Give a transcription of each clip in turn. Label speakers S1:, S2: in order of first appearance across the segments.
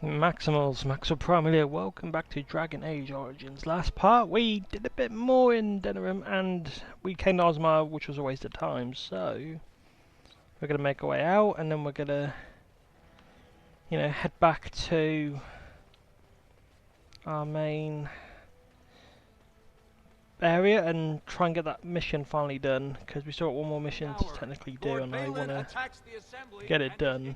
S1: Maximals, Maximal Primal here. Welcome back to Dragon Age Origins. Last part we did a bit more in Denerim and we came to Ozma, which was a waste of time, so we're gonna make our way out and then we're gonna head back to our main area and try and get that mission finally done, because we still got one more mission to technically do and I wanna get it done.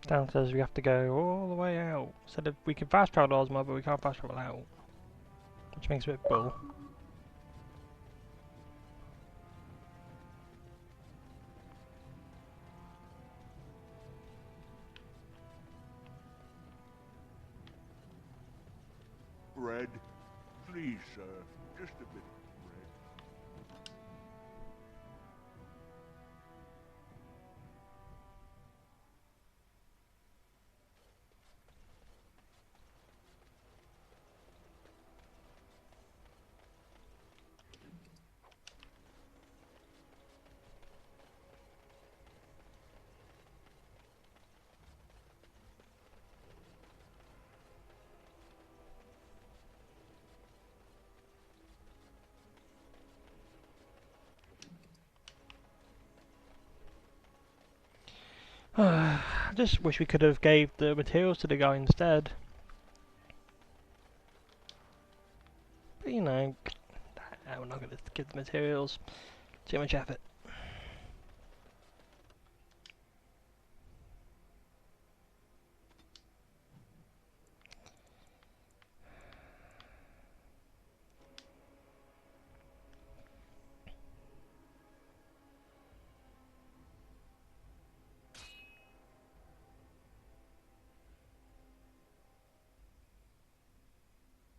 S1: Downstairs we have to go all the way out. Said if we can fast travel to Ozma, but we can't fast travel out, which makes it a bit bull.
S2: Bread? Please, sir. Just a bit of bread.
S1: I just wish we could have gave the materials to the guy instead. But we're not going to give the materials. Too much effort.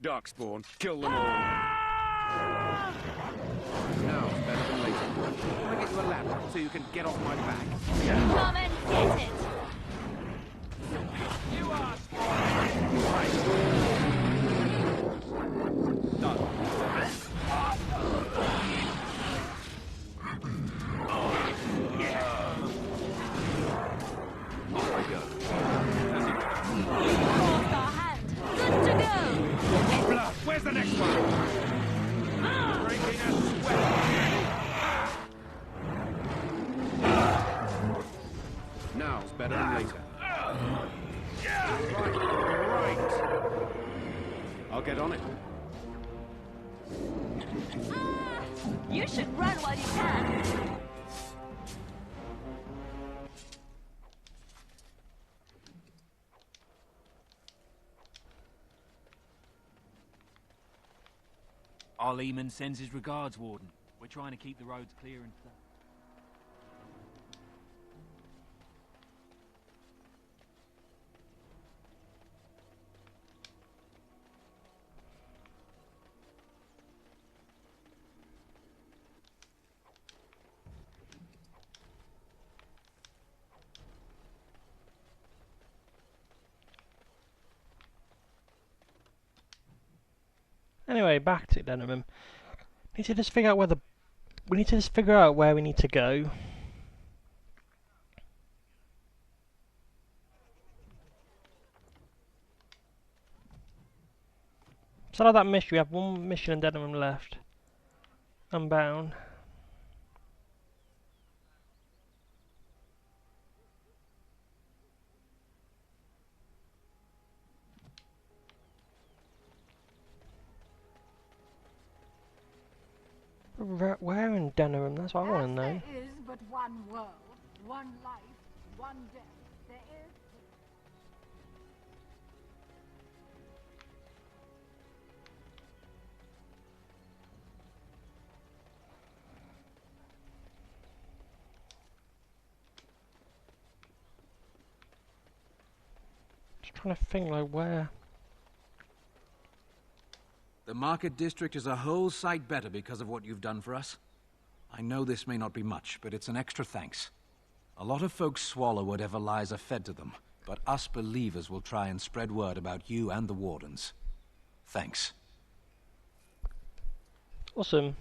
S3: Darkspawn, kill them all. Now it's better than later. Can I get you a ladder so you can get off my back?
S4: Come and get it!
S3: You asked! Right. Done. Off I go.
S4: Forced our hand. Good to go!
S3: Bluff, where's the next one? Breaking a sweat. Now's better than later. Right. I'll get on it.
S4: You should run while you can.
S5: Our Lehman sends his regards, Warden. We're trying to keep the roads clear and stuff.
S1: Anyway, back to Denerim. We need to just figure out where we need to go. So like that mission, we have one mission in Denerim left. Unbound. Where in Denerim? That's what I want to know.
S6: There is but one world, one life, one death. There is.
S1: trying to think like where.
S7: The market district is a whole sight better because of what you've done for us. I know this may not be much, but it's an extra thanks. A lot of folks swallow whatever lies are fed to them, but us believers will try and spread word about you and the Wardens. Thanks.
S1: Awesome.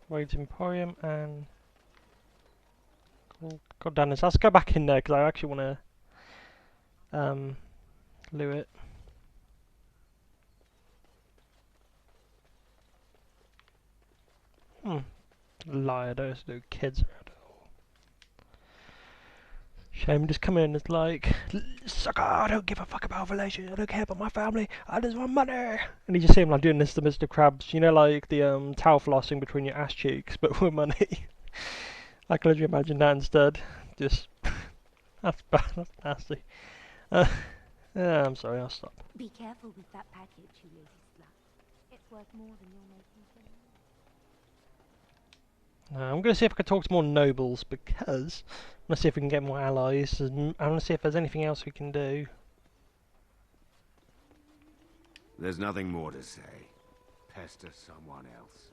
S1: Raids Emporium and God damn this. Let's go back in there because I actually want to loot it. Liar, those little kids around it all. Shame just come in, it's like, sucker, I don't give a fuck about relations, I don't care about my family, I just want money. And you just see him like doing this to Mr. Krabs, you know, like the towel flossing between your ass cheeks, but with money. I can literally imagine that instead. Just, that's bad, that's nasty. Yeah, I'm sorry, I'll stop.
S4: Be careful with that package, you lazy slut. It's worth more than you're making for me.
S1: I'm going to see if I can talk to more nobles because I'm going to see if we can get more allies. And I want to see if there's anything else we can do.
S8: There's nothing more to say. Pester someone else.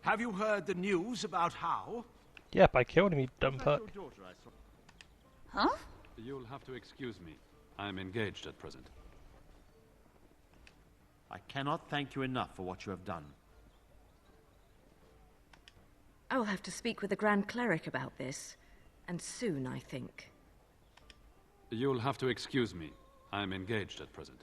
S3: Have you heard the news about how?
S1: Yep, I killed him, you dumb fuck.
S4: Huh?
S9: You'll have to excuse me. I'm engaged at present.
S10: I cannot thank you enough for what you have done.
S11: I'll have to speak with the Grand Cleric about this. And soon, I think.
S9: You'll have to excuse me. I'm engaged at present.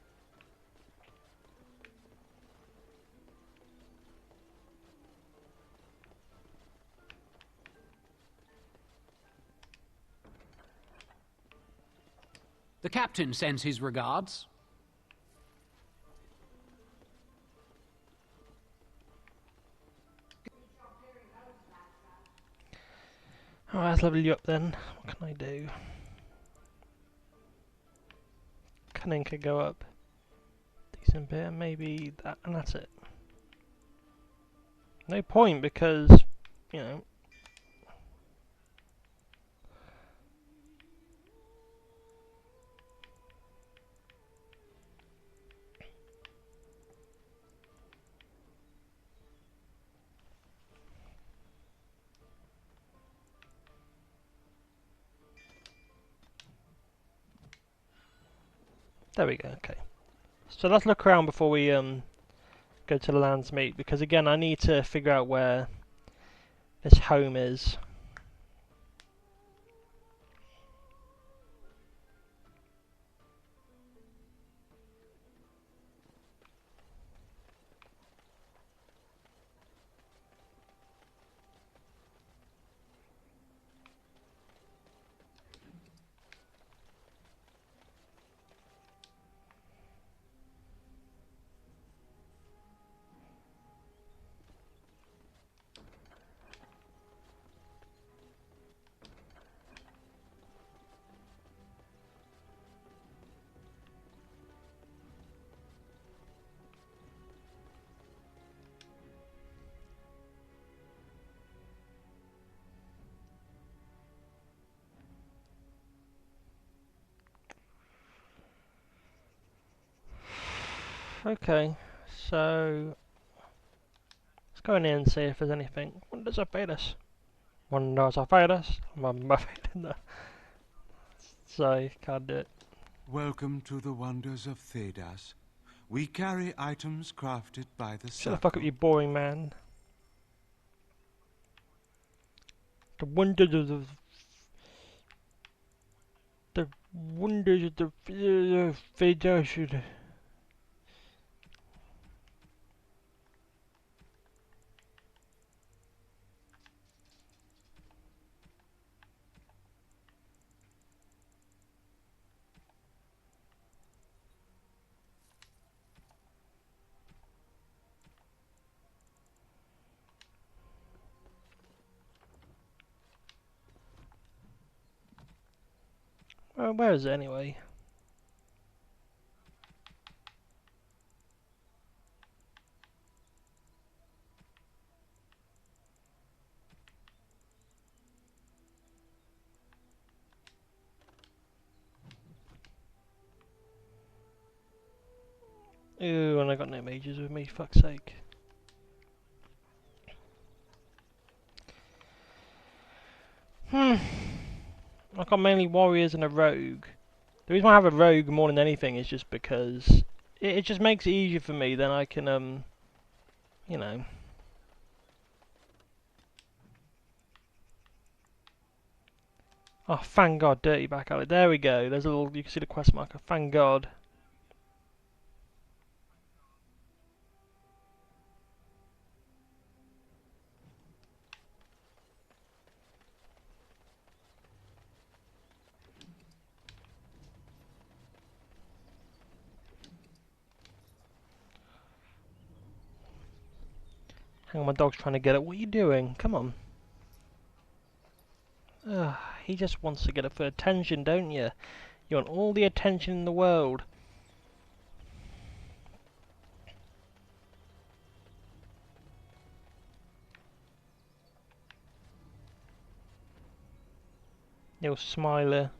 S5: The captain sends his regards.
S1: Alright, let's level you up then. What can I do? Cunning could go up. Decent bit, maybe that, and that's it. No point because, you know. There we go, okay. So let's look around before we go to the Land's Meet, because again I need to figure out where this home is. Okay, so let's go in here and see if there's anything. Wonders of Venus. Wonders of Venus. So, can't do it.
S2: Welcome to the wonders of Thedas. We carry items crafted by the
S1: Shut the fuck up, you boring man. The wonders of the wonders of the Venus. Where is it anyway? Ooh, and I got no mages with me, fuck's sake. I got mainly warriors and a rogue. The reason why I have a rogue more than anything is just because it just makes it easier for me. Then I can, you know. Oh, thank God, dirty back alley. There we go. There's a little. You can see the quest marker. Thank God. Hang on, my dog's trying to get it. What are you doing? Come on. Ugh, he just wants to get it for attention, don't you? You want all the attention in the world. Little smiler.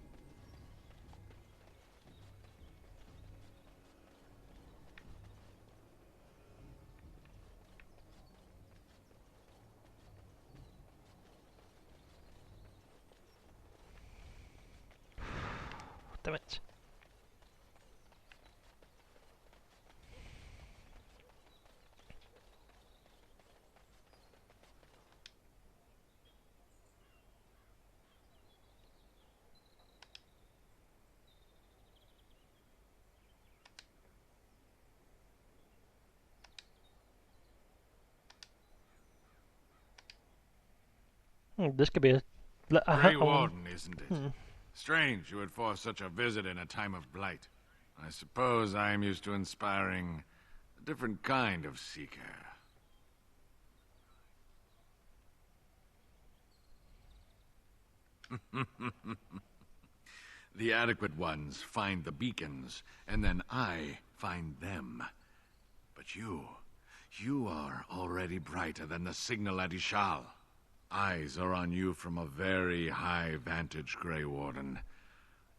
S1: Damn it. This could be a...
S12: Grey Warden, isn't it? Strange you would force such a visit in a time of blight. I suppose I am used to inspiring a different kind of seeker. The adequate ones find the beacons, and then I find them. But you are already brighter than the signal at Ishal. Eyes are on you from a very high vantage, Grey Warden.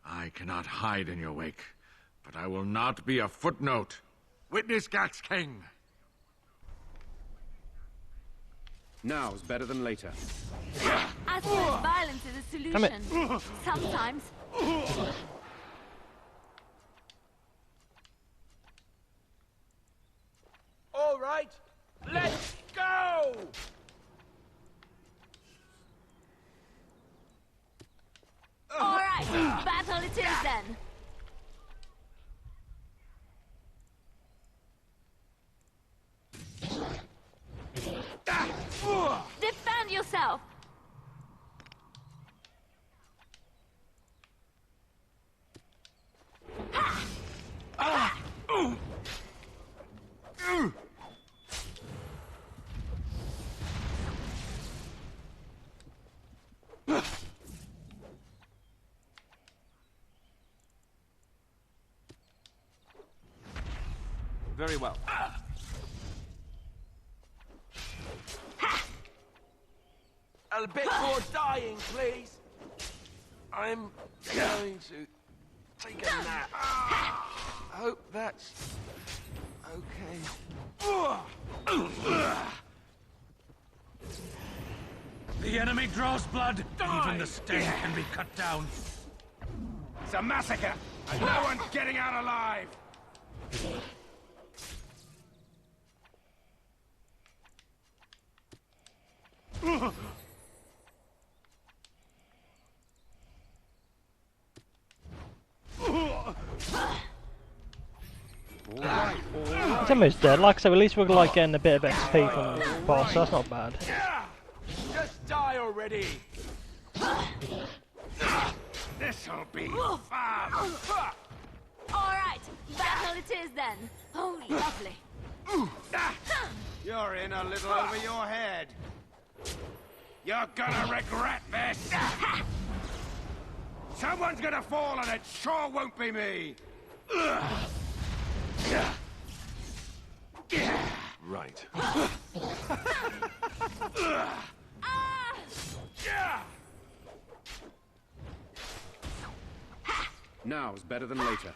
S12: I cannot hide in your wake, but I will not be a footnote. Witness Gax King!
S8: Now's better than later.
S4: I suppose violence is a solution. Sometimes.
S3: All right, let's go!
S4: All right, battle it is then. Defend yourself.
S3: Very well. A bit more dying, please. I'm going to take a nap. Hope that's okay.
S7: The enemy draws blood. Even the stain can be cut down.
S3: It's a massacre, and no one's getting out alive.
S1: It's almost dead. Like I said, at least we're like getting a bit of XP from the boss, so that's not bad.
S3: Just die already. This'll be fun.
S4: All right, battle it is then. Oh, lovely.
S8: You're in a little over your head.
S3: You're gonna regret this. Someone's gonna fall, and it sure won't be me.
S12: Right.
S8: Now's better than later.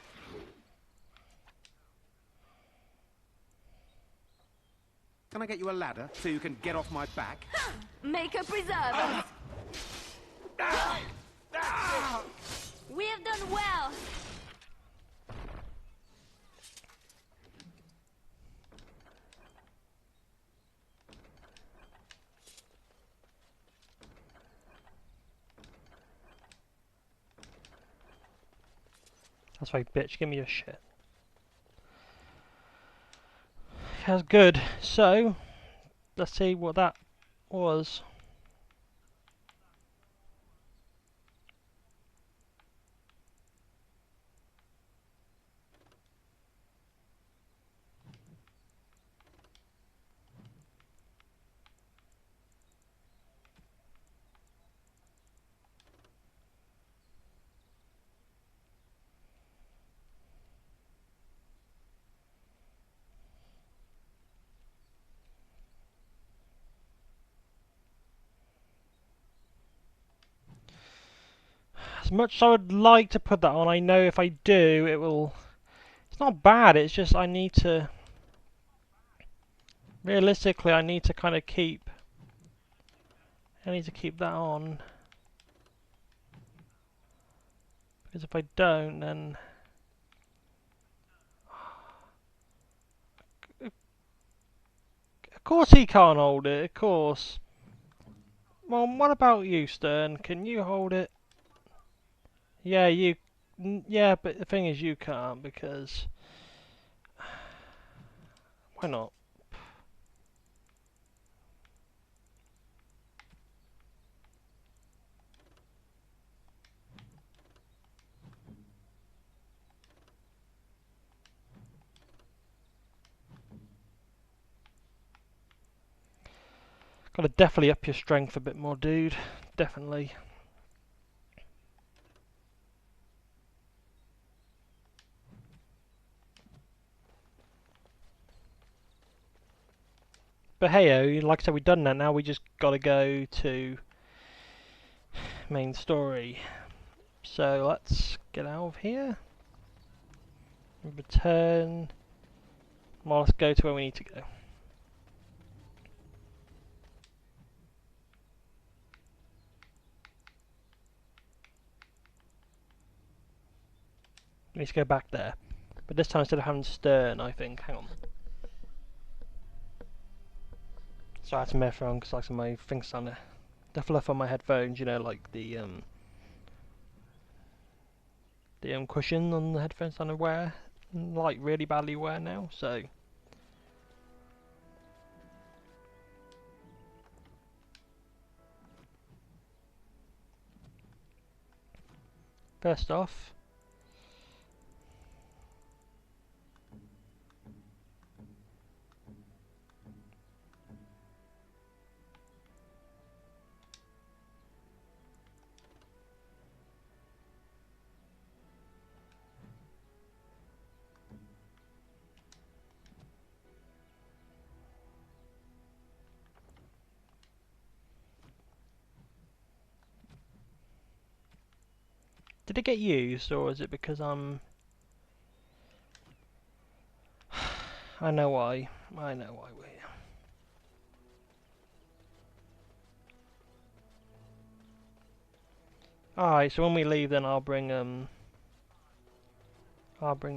S3: Can I get you a ladder so you can get off my back?
S4: Make a preserve. We have done well.
S1: That's right, bitch. Give me your shit. That's good. So, let's see what that was. As much as I would like to put that on, I know if I do, it will... It's not bad, it's just I need to... Realistically, I need to kind of keep... I need to keep that on. Because if I don't, then... Of course he can't hold it, of course. Well, what about you, Stern? Can you hold it? Yeah, you... Yeah, but the thing is you can't, because... Why not? Gotta definitely up your strength a bit more, dude. Definitely. But hey, like I said, we've done that. Now we just gotta go to main story. So let's get out of here. Return. Well, let's go to where we need to go. We need to go back there. But this time instead of having Stern, I think. Hang on. So I had to mess around because like my things on the fluff on my headphones, you know, like the cushion on the headphones on the wear, like really badly wear now. So first off, did it get used, or is it because I'm... I know why. I know why we're here. Alright, so when we leave then I'll bring the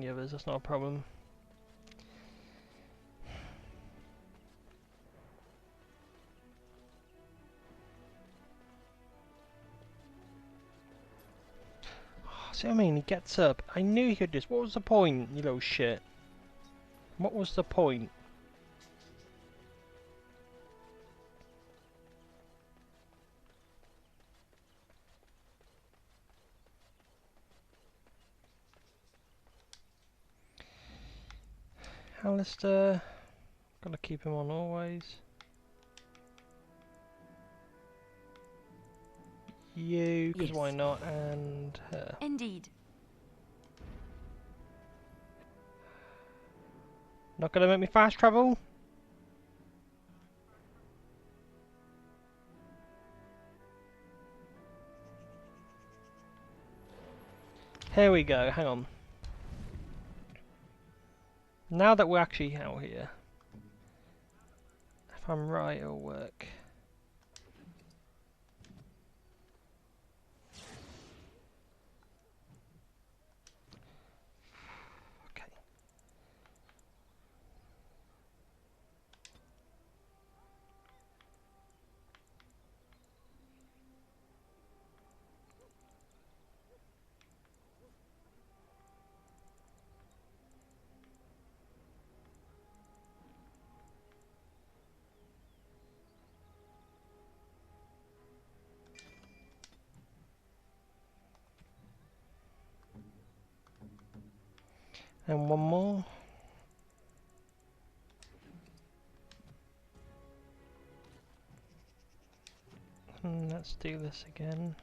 S1: others, that's not a problem. See what I mean? He gets up. I knew he could just... What was the point, you little shit? What was the point? Alistair... Gotta keep him on always. You, because why not? And her.
S4: Indeed.
S1: Not gonna make me fast travel? Here we go, hang on. Now that we're actually out here. If I'm right, it'll work. Okay. And one more. And let's do this again.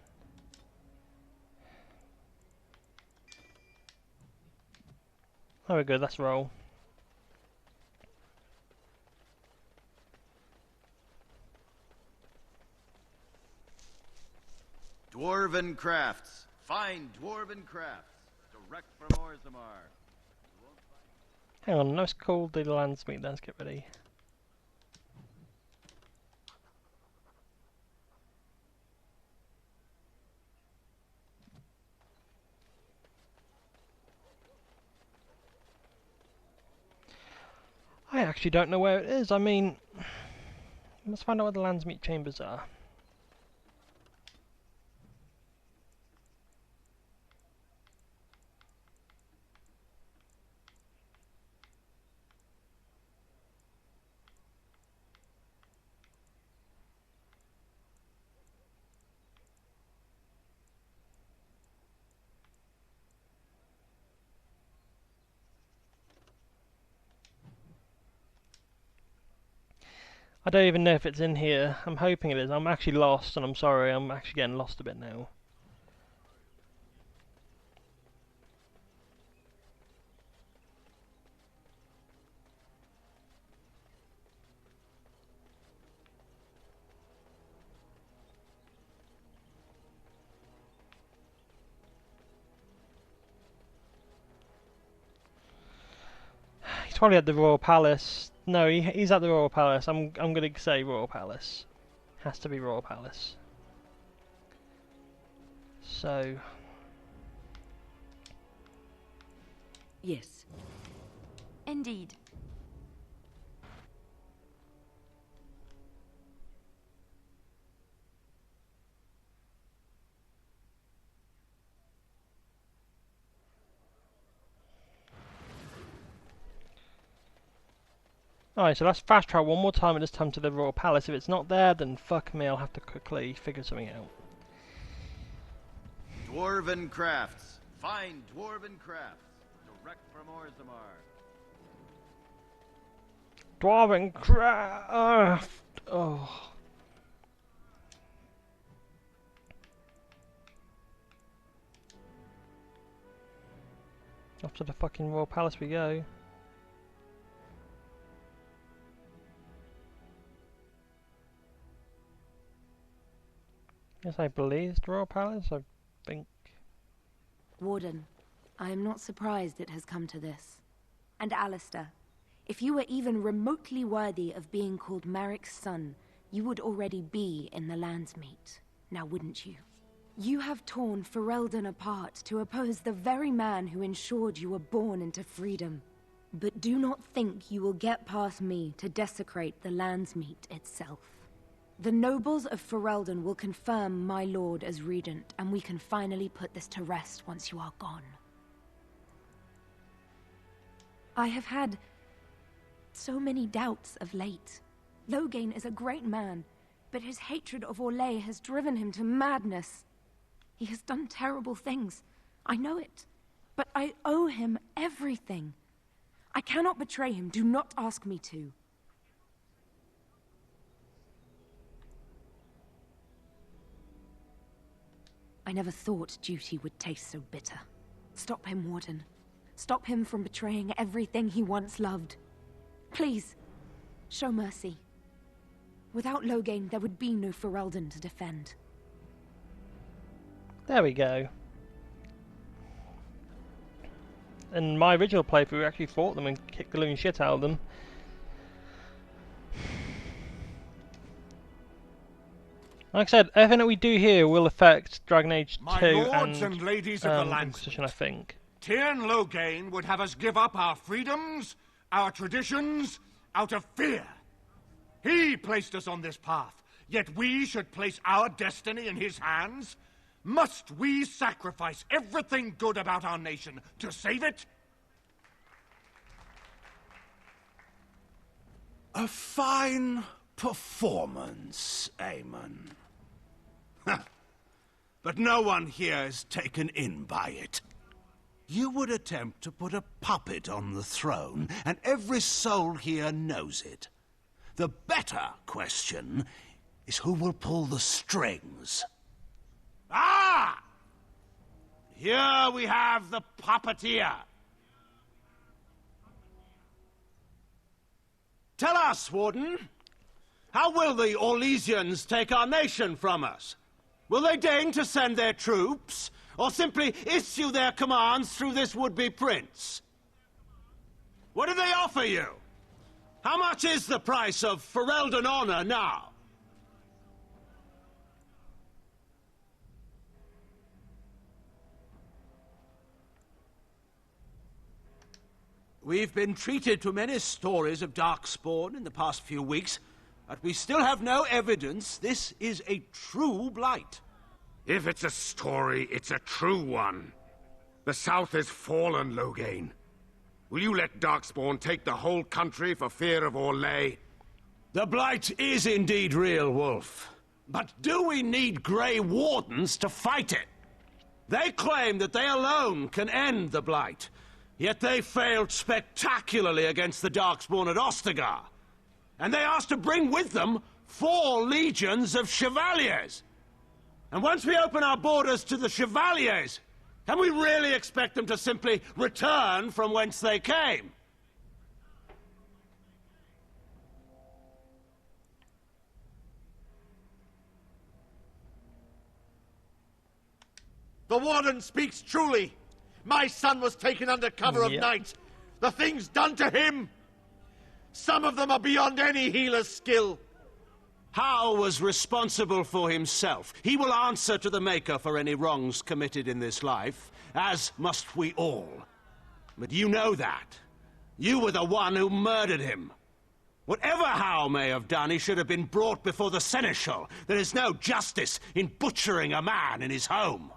S1: There we go, let's roll.
S13: Dwarven crafts. Fine dwarven crafts. Direct from Orzammar.
S1: Hang on, let's call the landsmeet, let's get ready. I actually don't know where it is. I mean, let's find out where the landsmeet chambers are. I don't even know if it's in here. I'm hoping it is. I'm actually lost, and I'm sorry. I'm actually getting lost a bit now. He's probably at the Royal Palace. No, he's at the Royal Palace. I'm gonna say Royal Palace. Has to be Royal Palace. So.
S11: Yes.
S4: Indeed.
S1: Alright, so let's fast travel one more time and this time to the Royal Palace. If it's not there, then fuck me, I'll have to quickly figure something out.
S13: Dwarven crafts. Fine dwarven crafts. Direct from Orzammar.
S1: Dwarven craft! Oh. Off to the fucking Royal Palace we go. Yes, I believe it's the Royal Palace, I think.
S14: Warden, I am not surprised it has come to this. And Alistair, if you were even remotely worthy of being called Marik's son, you would already be in the Landsmeet, now wouldn't you? You have torn Ferelden apart to oppose the very man who ensured you were born into freedom. But do not think you will get past me to desecrate the Landsmeet itself. The nobles of Ferelden will confirm my lord as regent, and we can finally put this to rest once you are gone. I have had so many doubts of late. Loghain is a great man, but his hatred of Orlais has driven him to madness. He has done terrible things. I know it. But I owe him everything. I cannot betray him. Do not ask me to. I never thought duty would taste so bitter. Stop him, Warden. Stop him from betraying everything he once loved. Please, show mercy. Without Loghain, there would be no Ferelden to defend.
S1: There we go. In my original playthrough, we actually fought them and kicked the living shit out of them. Like I said, everything that we do here will affect Dragon Age 2
S3: My lords and ladies of the
S1: Inquisition, I think.
S3: Tyrn Loghain would have us give up our freedoms, our traditions, out of fear. He placed us on this path, yet we should place our destiny in his hands? Must we sacrifice everything good about our nation to save it?
S2: A fine performance, Aemon. But no one here is taken in by it. You would attempt to put a puppet on the throne, and every soul here knows it. The better question is who will pull the strings. Ah! Here we have the puppeteer. Tell us, Warden, how will the Orlesians take our nation from us? Will they deign to send their troops, or simply issue their commands through this would-be prince? What do they offer you? How much is the price of Ferelden honor now? We've been treated to many stories of Darkspawn in the past few weeks, but we still have no evidence this is a true blight.
S8: If it's a story, it's a true one. The South is fallen, Loghain. Will you let Darkspawn take the whole country for fear of Orlais?
S2: The blight is indeed real, Wolf. But do we need Grey Wardens to fight it? They claim that they alone can end the blight, yet they failed spectacularly against the Darkspawn at Ostagar. And they asked to bring with them 4 legions of Chevaliers. And once we open our borders to the Chevaliers, can we really expect them to simply return from whence they came?
S13: The Warden speaks truly. My son was taken under cover of night. The things done to him, some of them are beyond any healer's skill.
S2: Hal was responsible for himself. He will answer to the Maker for any wrongs committed in this life, as must we all. But you know that. You were the one who murdered him. Whatever Hal may have done, he should have been brought before the Seneschal. There is no justice in butchering a man in his home.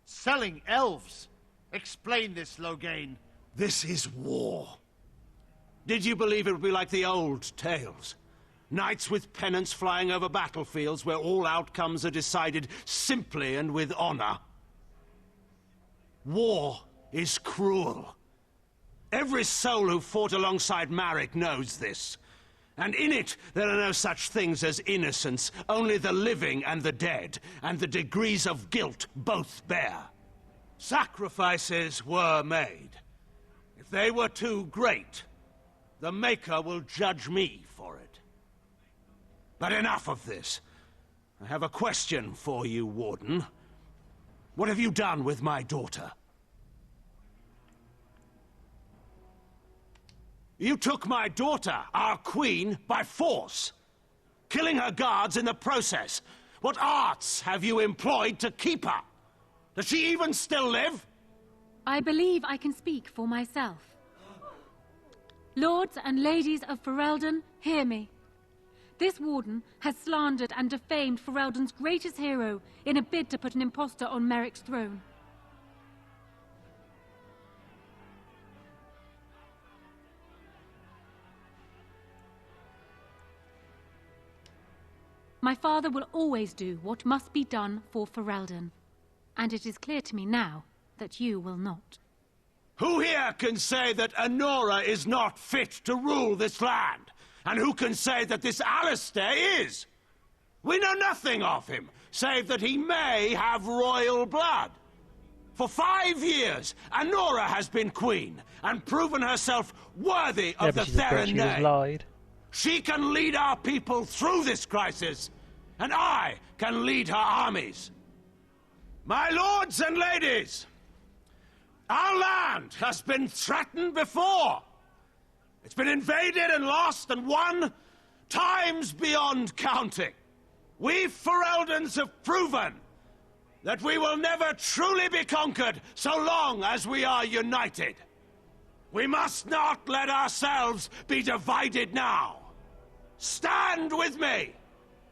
S13: Selling elves. Explain this, Loghain.
S2: This is war. Did you believe it would be like the old tales? Knights with pennants flying over battlefields where all outcomes are decided simply and with honor. War is cruel. Every soul who fought alongside Marek knows this. And in it, there are no such things as innocence, only the living and the dead, and the degrees of guilt both bear. Sacrifices were made. If they were too great, the Maker will judge me for it. But enough of this. I have a question for you, Warden. What have you done with my daughter? You took my daughter, our queen, by force, killing her guards in the process. What arts have you employed to keep her? Does she even still live?
S15: I believe I can speak for myself. Lords and ladies of Ferelden, hear me. This warden has slandered and defamed Ferelden's greatest hero in a bid to put an impostor on Merrick's throne. My father will always do what must be done for Ferelden. And it is clear to me now that you will not.
S2: Who here can say that Anora is not fit to rule this land? And who can say that this Alistair is? We know nothing of him, save that he may have royal blood. For 5 years, Anora has been queen and proven herself worthy of the
S1: she's a bitch, she
S2: Theron
S1: just
S2: name.
S1: lied.
S2: She can lead our people through this crisis, and I can lead her armies. My lords and ladies, our land has been threatened before. It's been invaded and lost and won times beyond counting. We Fereldans have proven that we will never truly be conquered so long as we are united. We must not let ourselves be divided now. Stand with me,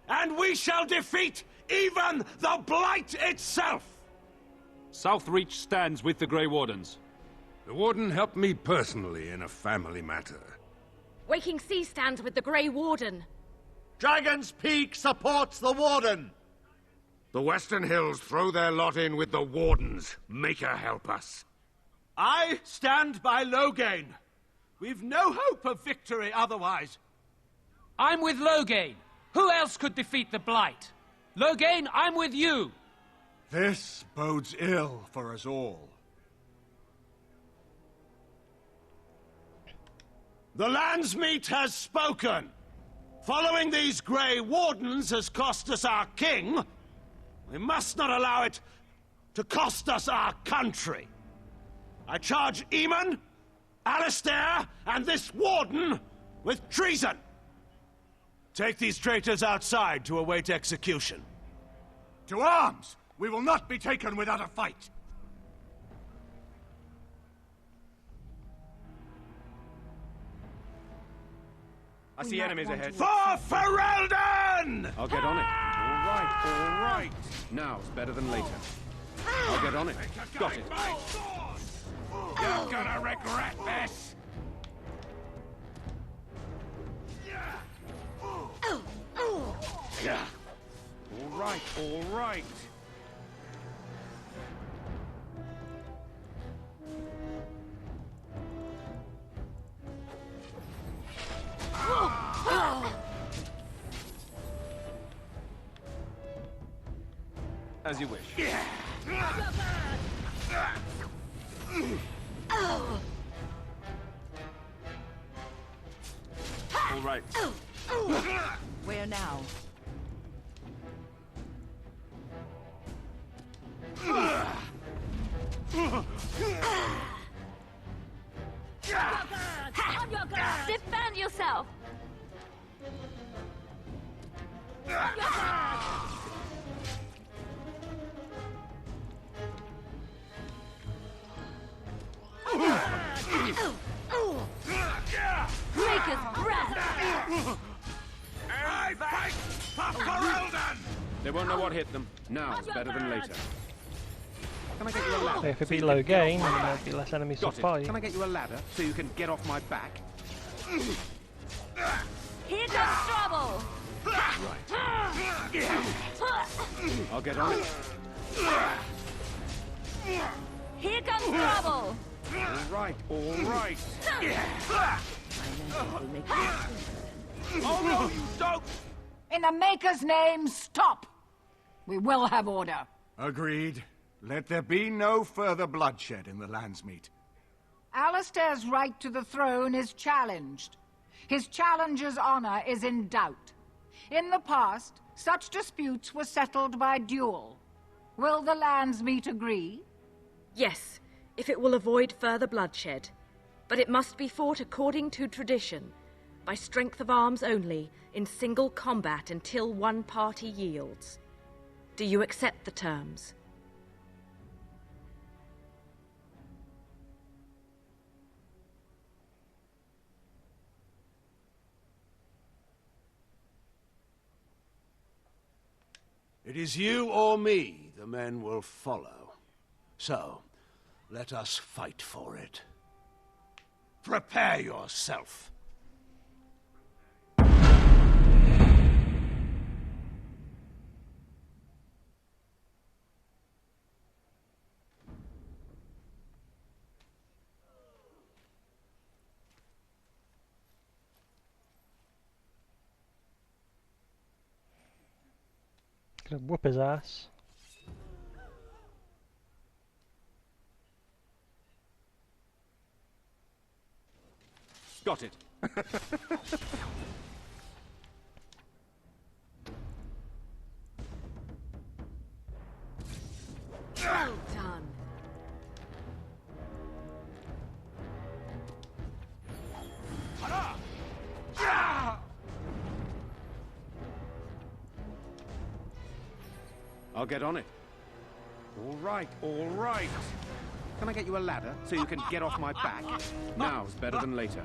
S2: and we shall defeat even the Blight itself!
S9: Southreach stands with the Grey Wardens.
S8: The Warden helped me personally in a family matter.
S11: Waking Sea stands with the Grey Warden.
S13: Dragon's Peak supports the Warden!
S8: The Western Hills throw their lot in with the Wardens. Make her help us.
S2: I stand by Loghain. We've no hope of victory otherwise.
S5: I'm with Loghain. Who else could defeat the Blight? Loghain, I'm with you.
S3: This bodes ill for us all.
S2: The Landsmeet has spoken. Following these Grey Wardens has cost us our king. We must not allow it to cost us our country. I charge Eamon, Alistair, and this Warden with treason. Take these traitors outside to await execution.
S3: To arms! We will not be taken without a fight!
S10: I see enemies ahead.
S2: For Ferelden!
S10: I'll get on it. All right. Now's better than later. I'll get on it. Got it.
S2: You're gonna regret this!
S10: Yeah. All right. As you wish. All right.
S6: Where now?
S4: Defend yourself! Maker's breath!
S2: I fight for Ferelden!
S10: They won't know what hit them. Now's better than later. Can I get you a ladder?
S1: If it be low gain, then there'll be less enemies to
S10: Got it.
S1: fight.
S10: Can I get you a ladder so you can get off my back?
S4: Here comes trouble!
S10: Right. I'll get on it.
S4: Here comes trouble!
S10: All right.
S2: Oh no, you don't!
S6: In the Maker's name, stop! We will have order.
S3: Agreed. Let there be no further bloodshed in the Landsmeet.
S6: Alistair's right to the throne is challenged. His challenger's honor is in doubt. In the past, such disputes were settled by duel. Will the Landsmeet agree?
S11: Yes, if it will avoid further bloodshed. But it must be fought according to tradition, by strength of arms only, in single combat until one party yields. Do you accept the terms?
S2: It is you or me the men will follow. So, let us fight for it. Prepare yourself.
S1: Gonna whoop his ass.
S10: Got it.
S11: Well done.
S10: I'll get on it. All right, all right. Can I get you a ladder so you can get off my back? Now's better than later.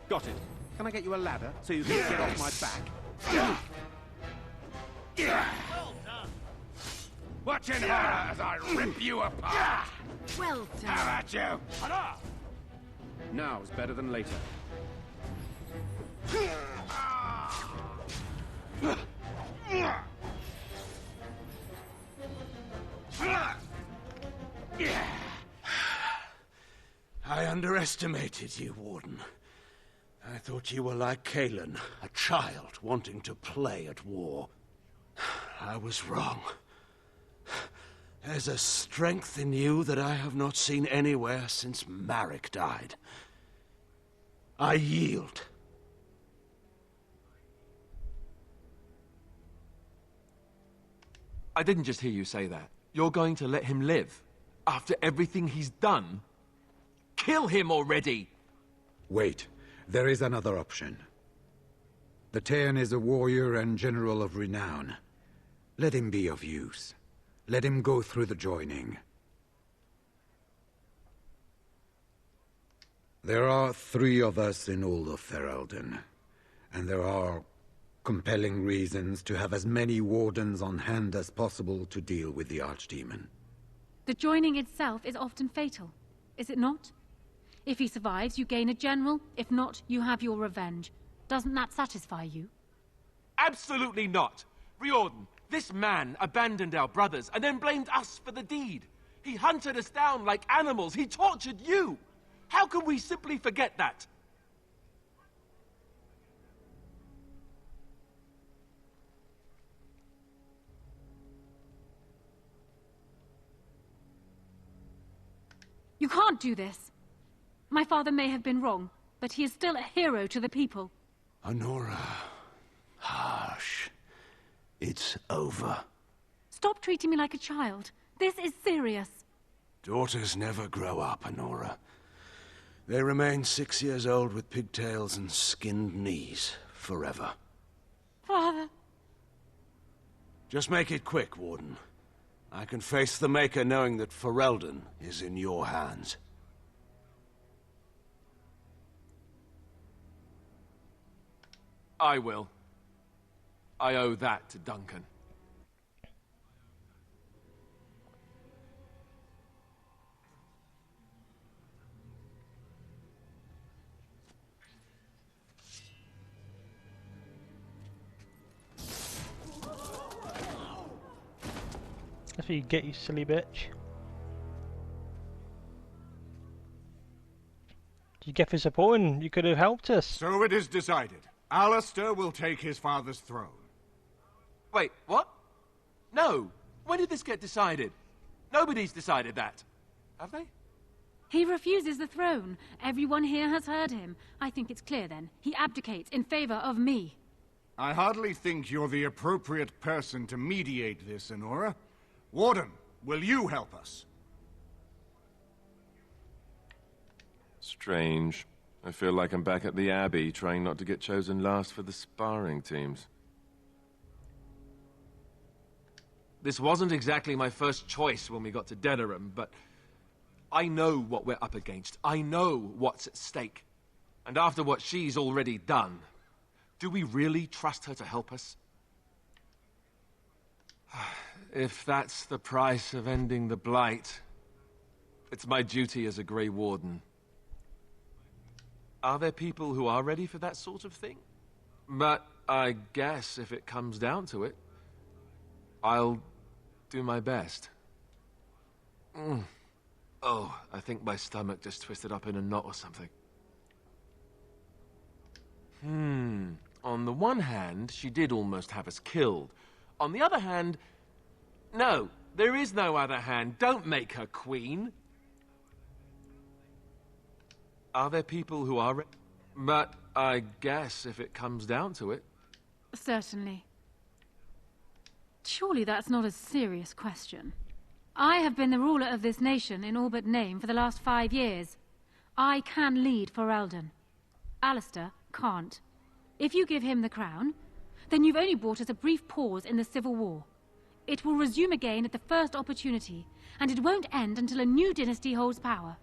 S10: Got it. Can I get you a ladder so you can get off my back?
S8: Watch in horror as I rip you apart!
S11: Well done.
S8: How about you?
S10: Now's better than later.
S2: I underestimated you, Warden. I thought you were like Kalen, a child wanting to play at war. I was wrong. There's a strength in you that I have not seen anywhere since Marek died. I yield.
S16: I didn't just hear you say that. You're going to let him live? After everything he's done? Kill him already!
S17: Wait. There is another option. The Taean is a warrior and general of renown. Let him be of use. Let him go through the joining. There are 3 of us in all of Ferelden, and there are compelling reasons to have as many wardens on hand as possible to deal with the Archdemon.
S15: The joining itself is often fatal, is it not? If he survives, you gain a general. If not, you have your revenge. Doesn't that satisfy you?
S16: Absolutely not! Riordan, this man abandoned our brothers and then blamed us for the deed. He hunted us down like animals. He tortured you! How can we simply forget that?
S15: You can't do this. My father may have been wrong, but he is still a hero to the people.
S2: Honora. Harsh. It's over.
S15: Stop treating me like a child. This is serious.
S2: Daughters never grow up, Honora. They remain 6 years old with pigtails and skinned knees forever.
S15: Father.
S2: Just make it quick, Warden. I can face the Maker knowing that Ferelden is in your hands.
S16: I will. I owe that to Duncan.
S1: That's what you get, you silly bitch. Did you get for supporting? You could have helped us.
S3: So it is decided. Alistair will take his father's throne.
S16: Wait, what? No. When did this get decided? Nobody's decided that. Have they?
S15: He refuses the throne. Everyone here has heard him. I think it's clear then. He abdicates in favor of me.
S3: I hardly think you're the appropriate person to mediate this, Honora. Warden, will you help us?
S18: Strange. I feel like I'm back at the Abbey, trying not to get chosen last for the sparring teams.
S16: This wasn't exactly my first choice when we got to Denerim, but I know what we're up against. I know what's at stake. And after what she's already done, do we really trust her to help us? If that's the price of ending the Blight, it's my duty as a Grey Warden. Are there people who are ready for that sort of thing? But I guess if it comes down to it, I'll do my best. Oh, I think my stomach just twisted up in a knot or something. On the one hand, she did almost have us killed. On the other hand, no, there is no other hand. Don't make her queen. Are there people who are... But I guess if it comes down to it...
S15: Certainly. Surely that's not a serious question. I have been the ruler of this nation in all but name for the last 5 years. I can lead Ferelden. Alistair can't. If you give him the crown, then you've only brought us a brief pause in the Civil War. It will resume again at the first opportunity, and it won't end until a new dynasty holds power.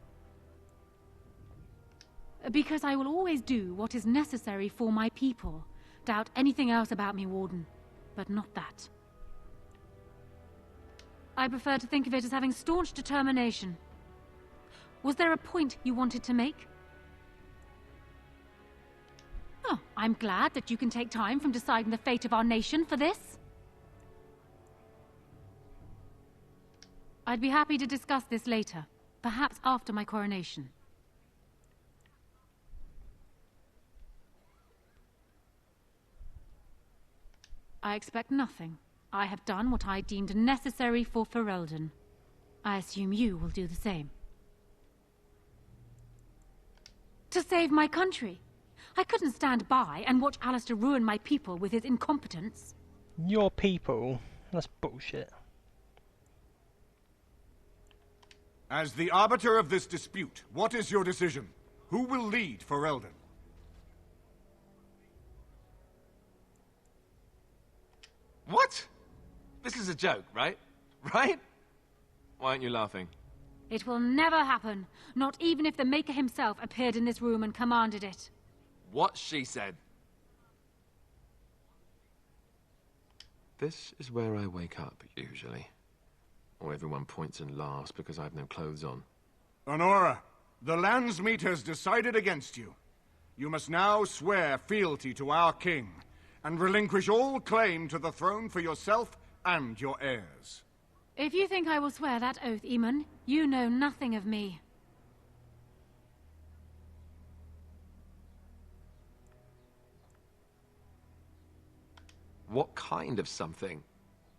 S15: Because I will always do what is necessary for my people. Doubt anything else about me, Warden, but not that. I prefer to think of it as having staunch determination. Was there a point you wanted to make? Oh, I'm glad that you can take time from deciding the fate of our nation for this. I'd be happy to discuss this later, perhaps after my coronation. I expect nothing. I have done what I deemed necessary for Ferelden. I assume you will do the same. To save my country. I couldn't stand by and watch Alistair ruin my people with his incompetence.
S1: Your people? That's bullshit.
S3: As the arbiter of this dispute, what is your decision? Who will lead Ferelden?
S16: What? This is a joke, right? Right? Why aren't you laughing?
S15: It will never happen. Not even if the Maker himself appeared in this room and commanded it.
S16: What she said. This is where I wake up, usually. Or everyone points and laughs because I have no clothes on.
S3: Honora, the Landsmeet has decided against you. You must now swear fealty to our king, and relinquish all claim to the throne for yourself and your heirs.
S15: If you think I will swear that oath, Eamon, you know nothing of me.
S16: What kind of something?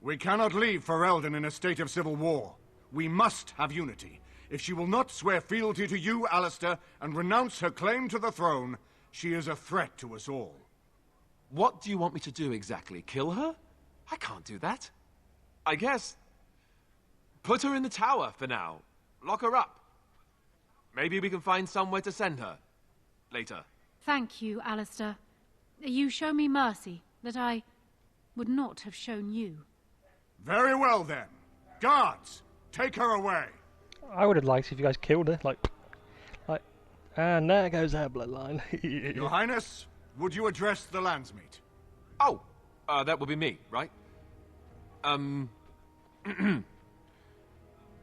S3: We cannot leave Ferelden in a state of civil war. We must have unity. If she will not swear fealty to you, Alistair, and renounce her claim to the throne, she is a threat to us all.
S16: What do you want me to do exactly? Kill her? I can't do that. I guess... put her in the tower for now. Lock her up. Maybe we can find somewhere to send her. Later.
S15: Thank you, Alistair. You show me mercy that I would not have shown you.
S3: Very well, then. Guards, take her away.
S1: I would have liked if you guys killed her, like, and there goes our bloodline.
S3: Your Highness, would you address the Landsmeet?
S16: Oh, that would be me, right?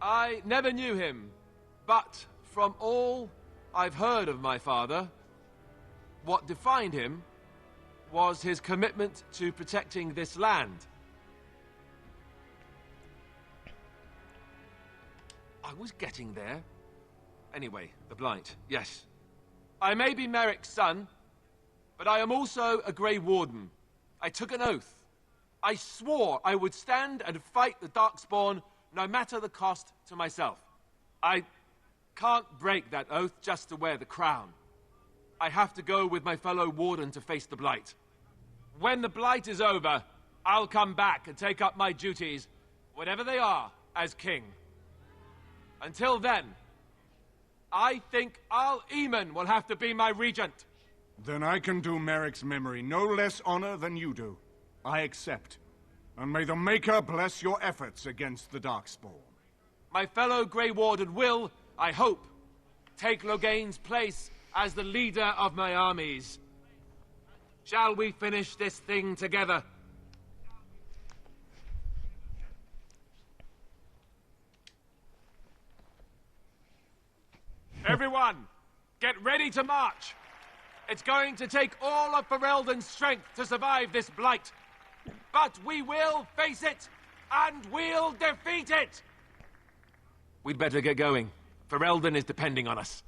S16: I never knew him, but from all I've heard of my father, what defined him was his commitment to protecting this land. I was getting there. Anyway, the Blight, yes. I may be Merrick's son, but I am also a Grey Warden. I took an oath. I swore I would stand and fight the Darkspawn, no matter the cost to myself. I can't break that oath just to wear the crown. I have to go with my fellow Warden to face the Blight. When the Blight is over, I'll come back and take up my duties, whatever they are, as king. Until then, I think Al Eamon will have to be my regent.
S3: Then I can do Merrick's memory no less honor than you do. I accept. And may the Maker bless your efforts against the Darkspawn.
S16: My fellow Grey Warden will, I hope, take Loghain's place as the leader of my armies. Shall we finish this thing together? Everyone, get ready to march. It's going to take all of Ferelden's strength to survive this Blight. But we will face it, and we'll defeat it! We'd better get going. Ferelden is depending on us.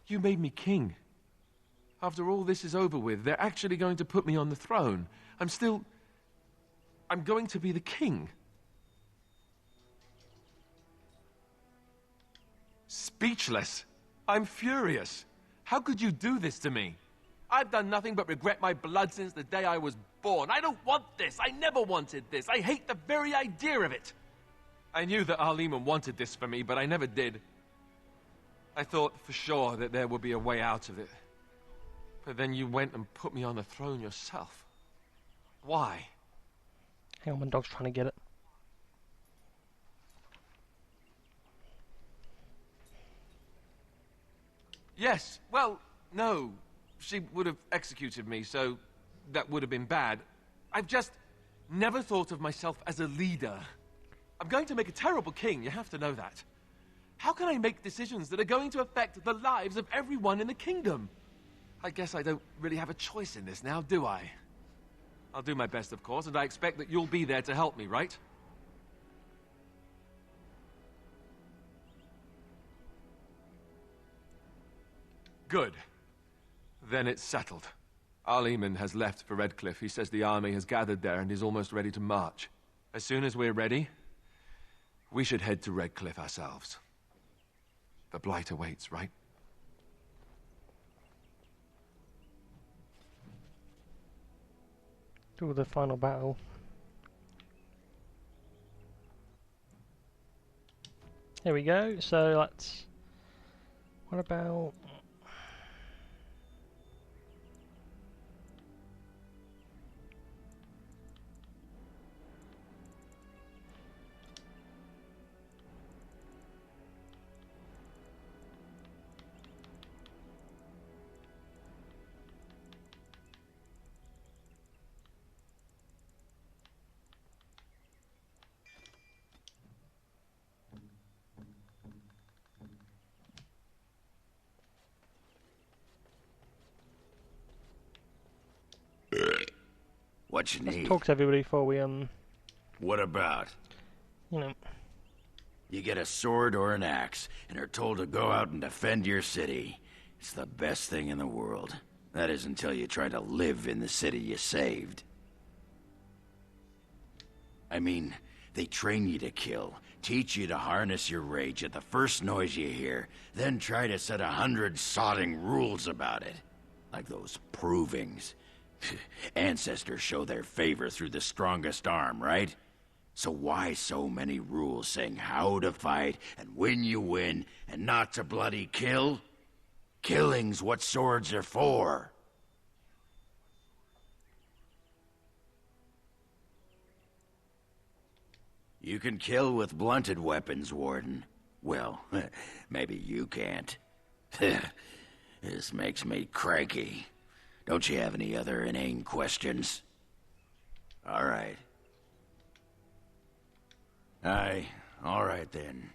S16: You made me king. After all this is over with, they're actually going to put me on the throne. I'm going to be the king. Speechless. I'm furious. How could you do this to me? I've done nothing but regret my blood since the day I was born. I don't want this. I never wanted this. I hate the very idea of it. I knew that Arleman wanted this for me, but I never did. I thought for sure that there would be a way out of it. But then you went and put me on the throne yourself. Why?
S1: Hang on, my dog's trying to get it.
S16: Yes, well, no. She would have executed me, so that would have been bad. I've just never thought of myself as a leader. I'm going to make a terrible king, you have to know that. How can I make decisions that are going to affect the lives of everyone in the kingdom? I guess I don't really have a choice in this now, do I? I'll do my best, of course, and I expect that you'll be there to help me, right? Good. Then it's settled. Arleman has left for Redcliffe. He says the army has gathered there and is almost ready to march. As soon as we're ready, we should head to Redcliffe ourselves. The Blight awaits, right?
S1: Do the final battle. Here we go. So let's... What about...
S19: What you need?
S1: Let's talk to everybody before we,
S19: What about?
S1: you know...
S19: You get a sword or an axe, and are told to go out and defend your city. It's the best thing in the world. That is until you try to live in the city you saved. I mean, they train you to kill, teach you to harness your rage at the first noise you hear, then try to set 100 sodding rules about it. Like those provings. Ancestors show their favor through the strongest arm, right? So why so many rules saying how to fight, and when you win, and not to bloody kill? Killing's what swords are for. You can kill with blunted weapons, Warden. Well, maybe you can't. This makes me cranky. Don't you have any other inane questions? All right. Aye, all right then.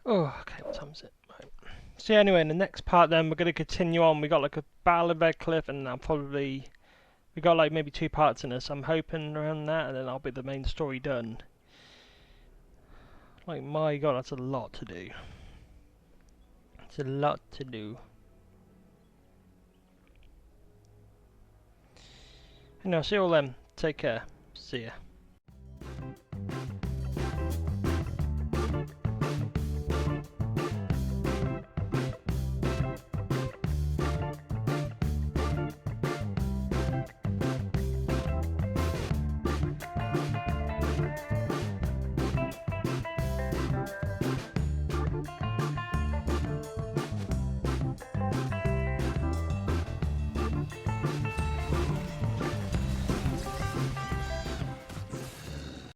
S1: Oh, okay, what time is it? Right. So yeah, anyway, in the next part then, we're going to continue on. We got like a Battle of Redcliffe, and I'll probably... We got like maybe 2 parts in this. I'm hoping around that, and then I'll be the main story done. Like, my god, that's a lot to do. It's a lot to do. Anyway, I'll see you all then. Take care. See ya.